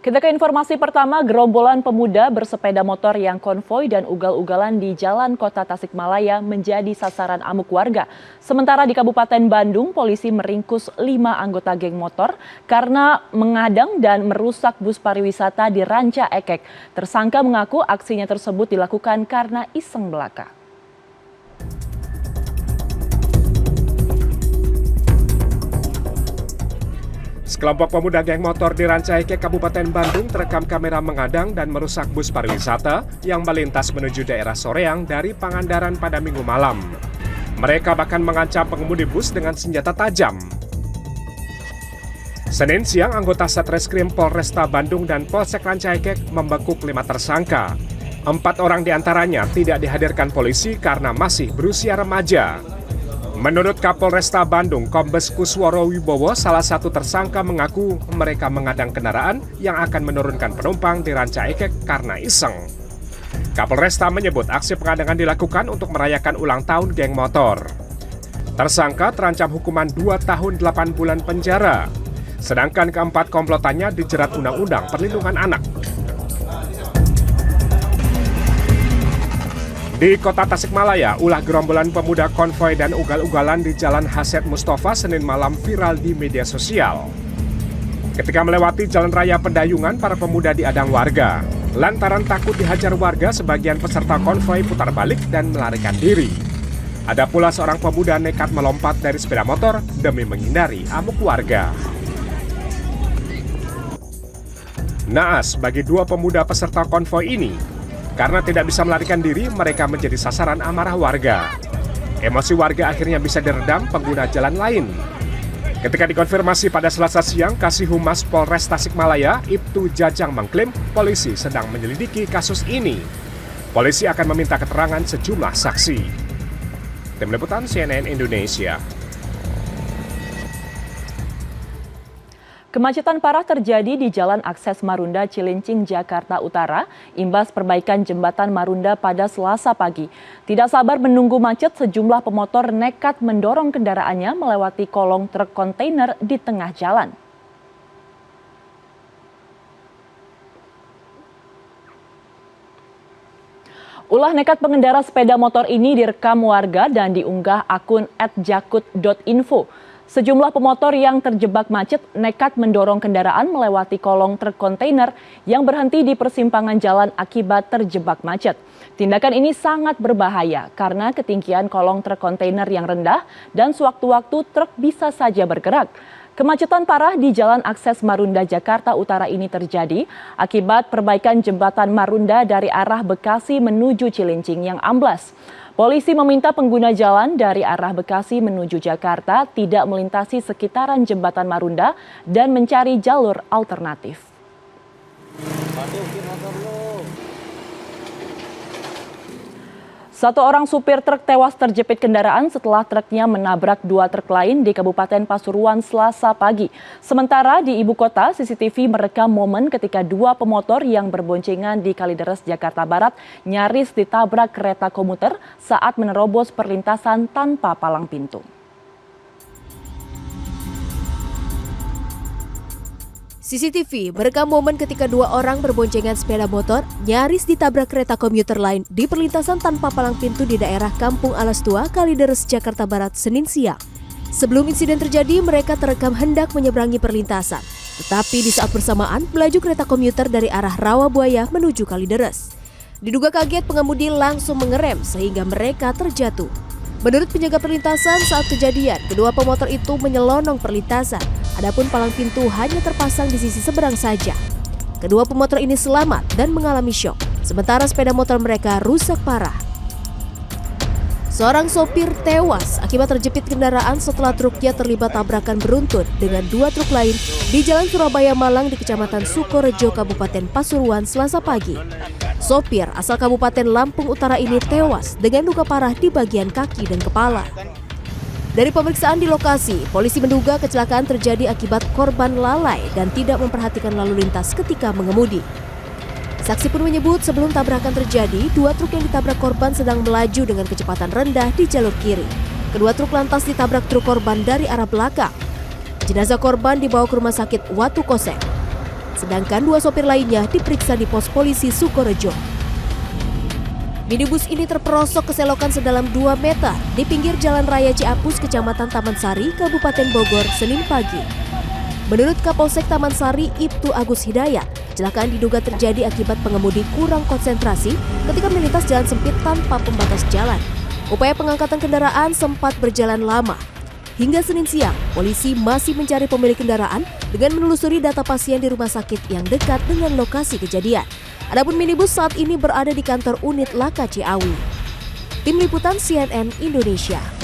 Kita ke informasi pertama, gerombolan pemuda bersepeda motor yang konvoi dan ugal-ugalan di Jalan Kota Tasikmalaya menjadi sasaran amuk warga. Sementara di Kabupaten Bandung, polisi meringkus 5 anggota geng motor karena mengadang dan merusak bus pariwisata di Ranca Ekek. Tersangka mengaku aksinya tersebut dilakukan karena iseng belaka. Sekelompok pemuda geng motor di Ranca Ekek, Kabupaten Bandung terekam kamera mengadang dan merusak bus pariwisata yang melintas menuju daerah Soreang dari Pangandaran pada Minggu malam. Mereka bahkan mengancam pengemudi bus dengan senjata tajam. Senin siang, anggota Satreskrim Polresta Bandung dan Polsek Ranca Ekek membekuk 5 tersangka. 4 orang diantaranya tidak dihadirkan polisi karena masih berusia remaja. Menurut Kapolresta Bandung, Kombes Kusworo Wibowo, salah satu tersangka mengaku mereka mengadang kendaraan yang akan menurunkan penumpang di Ranca Ekek karena iseng. Kapolresta menyebut aksi pengadangan dilakukan untuk merayakan ulang tahun geng motor. Tersangka terancam hukuman 2 tahun 8 bulan penjara, sedangkan keempat komplotannya dijerat Undang-Undang Perlindungan Anak. Di Kota Tasikmalaya, ulah gerombolan pemuda konvoi dan ugal-ugalan di Jalan Haset Mustafa Senin malam viral di media sosial. Ketika melewati jalan raya Pendayungan, para pemuda diadang warga. Lantaran takut dihajar warga, sebagian peserta konvoi putar balik dan melarikan diri. Ada pula seorang pemuda nekat melompat dari sepeda motor demi menghindari amuk warga. Naas bagi 2 pemuda peserta konvoi ini. Karena tidak bisa melarikan diri, mereka menjadi sasaran amarah warga. Emosi warga akhirnya bisa diredam pengguna jalan lain. Ketika dikonfirmasi pada Selasa siang, Kasih Humas Polres Tasikmalaya, Ibtu Jajang mengklaim polisi sedang menyelidiki kasus ini. Polisi akan meminta keterangan sejumlah saksi. Tim Liputan CNN Indonesia. Kemacetan parah terjadi di Jalan Akses Marunda Cilincing, Jakarta Utara, imbas perbaikan jembatan Marunda pada Selasa pagi. Tidak sabar menunggu macet, sejumlah pemotor nekat mendorong kendaraannya melewati kolong truk kontainer di tengah jalan. Ulah nekat pengendara sepeda motor ini direkam warga dan diunggah akun @jakut.info. Sejumlah pemotor yang terjebak macet nekat mendorong kendaraan melewati kolong truk kontainer yang berhenti di persimpangan jalan akibat terjebak macet. Tindakan ini sangat berbahaya karena ketinggian kolong truk kontainer yang rendah dan sewaktu-waktu truk bisa saja bergerak. Kemacetan parah di Jalan Akses Marunda, Jakarta Utara ini terjadi akibat perbaikan jembatan Marunda dari arah Bekasi menuju Cilincing yang amblas. Polisi meminta pengguna jalan dari arah Bekasi menuju Jakarta tidak melintasi sekitaran jembatan Marunda dan mencari jalur alternatif. Satu orang supir truk tewas terjepit kendaraan setelah truknya menabrak 2 truk lain di Kabupaten Pasuruan Selasa pagi. Sementara di ibu kota, CCTV merekam momen ketika 2 pemotor yang berboncengan di Kalideres, Jakarta Barat nyaris ditabrak kereta komuter saat menerobos perlintasan tanpa palang pintu. CCTV merekam momen ketika 2 orang berboncengan sepeda motor nyaris ditabrak kereta komuter lain di perlintasan tanpa palang pintu di daerah Kampung Alas Tua, Kalideres, Jakarta Barat, Senin siang. Sebelum insiden terjadi, mereka terekam hendak menyeberangi perlintasan. Tetapi di saat bersamaan, melaju kereta komuter dari arah Rawabuaya menuju Kalideres. Diduga kaget, pengemudi langsung mengerem sehingga mereka terjatuh. Menurut penjaga perlintasan, saat kejadian, kedua pemotor itu menyelonong perlintasan. Adapun palang pintu hanya terpasang di sisi seberang saja. Kedua pemotor ini selamat dan mengalami syok, sementara sepeda motor mereka rusak parah. Seorang sopir tewas akibat terjepit kendaraan setelah truknya terlibat tabrakan beruntun dengan 2 truk lain di Jalan Surabaya Malang di Kecamatan Sukorejo, Kabupaten Pasuruan, Selasa pagi. Sopir asal Kabupaten Lampung Utara ini tewas dengan luka parah di bagian kaki dan kepala. Dari pemeriksaan di lokasi, polisi menduga kecelakaan terjadi akibat korban lalai dan tidak memperhatikan lalu lintas ketika mengemudi. Saksi pun menyebut sebelum tabrakan terjadi, 2 truk yang ditabrak korban sedang melaju dengan kecepatan rendah di jalur kiri. Kedua truk lantas ditabrak truk korban dari arah belakang. Jenazah korban dibawa ke rumah sakit Watu Kosek. sedangkan 2 sopir lainnya diperiksa di pos polisi Sukorejo. Minibus ini terperosok ke selokan sedalam 2 meter di pinggir Jalan Raya Ciapus, Kecamatan Taman Sari, Kabupaten Bogor, Senin pagi. Menurut Kapolsek Taman Sari, Ibtu Agus Hidayat, kecelakaan diduga terjadi akibat pengemudi kurang konsentrasi ketika melintas jalan sempit tanpa pembatas jalan. Upaya pengangkatan kendaraan sempat berjalan lama. Hingga Senin siang, polisi masih mencari pemilik kendaraan dengan menelusuri data pasien di rumah sakit yang dekat dengan lokasi kejadian. Adapun minibus saat ini berada di kantor unit Laka Ciawi. Tim Liputan CNN Indonesia.